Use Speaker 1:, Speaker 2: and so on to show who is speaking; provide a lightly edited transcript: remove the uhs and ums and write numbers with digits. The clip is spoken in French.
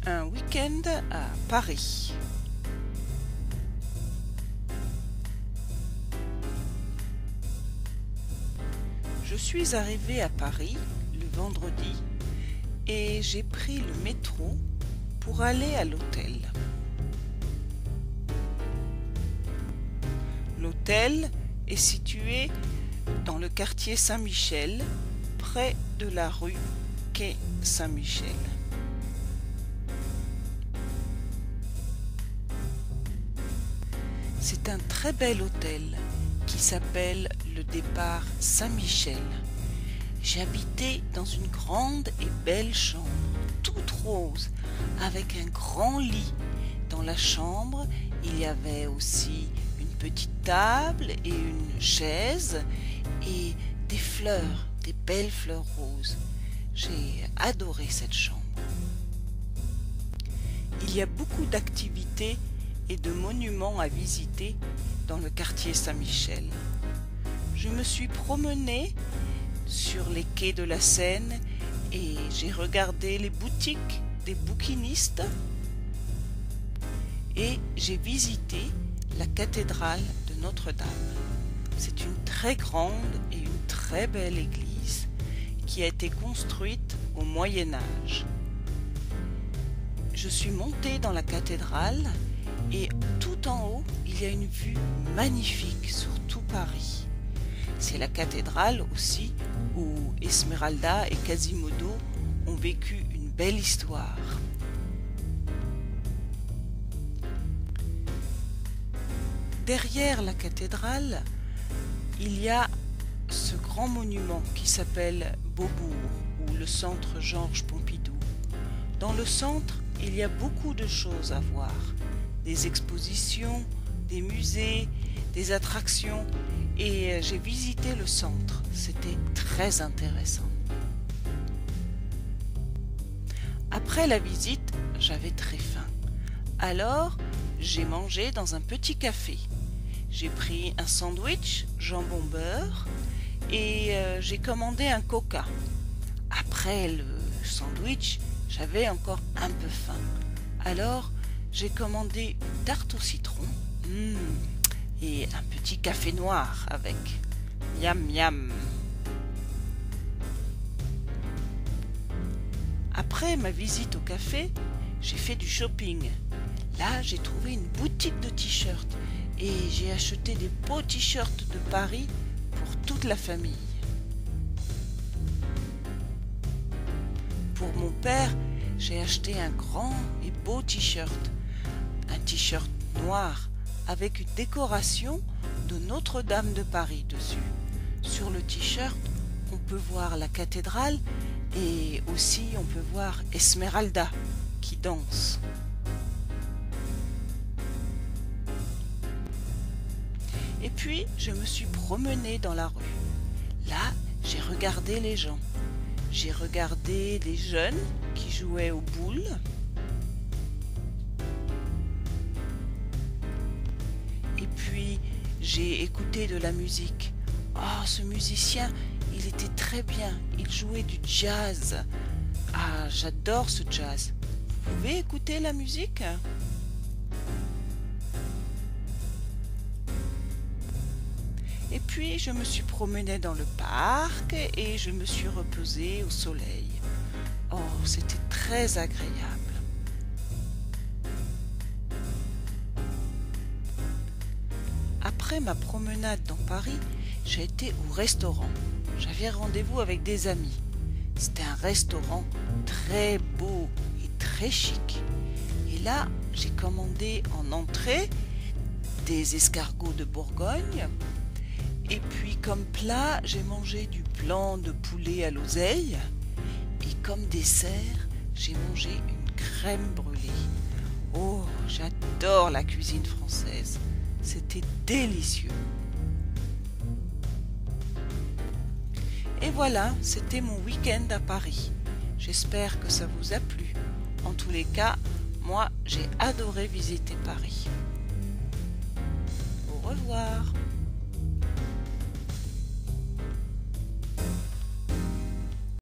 Speaker 1: Un week-end à Paris. Je suis arrivée à Paris le vendredi et j'ai pris le métro pour aller à l'hôtel. L'hôtel est situé dans le quartier Saint-Michel, près de la rue Quai Saint-Michel. C'est un très bel hôtel qui s'appelle le Départ Saint-Michel. J'ai habité dans une grande et belle chambre, toute rose, avec un grand lit. Dans la chambre, il y avait aussi une petite table et une chaise et des fleurs, des belles fleurs roses. J'ai adoré cette chambre. Il y a beaucoup d'activités et de monuments à visiter dans le quartier Saint-Michel. Je me suis promenée sur les quais de la Seine et j'ai regardé les boutiques des bouquinistes et j'ai visité la cathédrale de Notre-Dame. C'est une très grande et une très belle église qui a été construite au Moyen-Âge. Je suis montée dans la cathédrale et tout en haut, il y a une vue magnifique sur tout Paris. C'est la cathédrale aussi où Esmeralda et Quasimodo ont vécu une belle histoire. Derrière la cathédrale, il y a ce grand monument qui s'appelle Beaubourg ou le centre Georges Pompidou. Dans le centre, il y a beaucoup de choses à voir. Des expositions, des musées, des attractions et j'ai visité le centre. C'était très intéressant. Après la visite, j'avais très faim. Alors, j'ai mangé dans un petit café. J'ai pris un sandwich jambon beurre et j'ai commandé un coca. Après le sandwich, j'avais encore un peu faim. Alors, j'ai commandé une tarte au citron et un petit café noir avec. Miam miam. Après ma visite au café, j'ai fait du shopping. Là, j'ai trouvé une boutique de t-shirts et j'ai acheté des beaux t-shirts de Paris pour toute la famille. Pour mon père, j'ai acheté un grand et beau t-shirt. Un t-shirt noir avec une décoration de Notre-Dame de Paris dessus. Sur le t-shirt, on peut voir la cathédrale et aussi on peut voir Esmeralda qui danse. Et puis, je me suis promenée dans la rue. Là, j'ai regardé les gens. J'ai regardé les jeunes qui jouaient aux boules. Et puis, j'ai écouté de la musique. Oh, ce musicien, il était très bien. Il jouait du jazz. Ah, j'adore ce jazz. Vous pouvez écouter la musique ? Et puis, je me suis promenée dans le parc et je me suis reposée au soleil. Oh, c'était très agréable. Après ma promenade dans Paris, j'ai été au restaurant. J'avais rendez-vous avec des amis. C'était un restaurant très beau et très chic. Et là, j'ai commandé en entrée des escargots de Bourgogne. Et puis comme plat, j'ai mangé du blanc de poulet à l'oseille. Et comme dessert, j'ai mangé une crème brûlée. Oh, j'adore la cuisine française. C'était délicieux. Et voilà, c'était mon week-end à Paris. J'espère que ça vous a plu. En tous les cas, moi, j'ai adoré visiter Paris. Au revoir.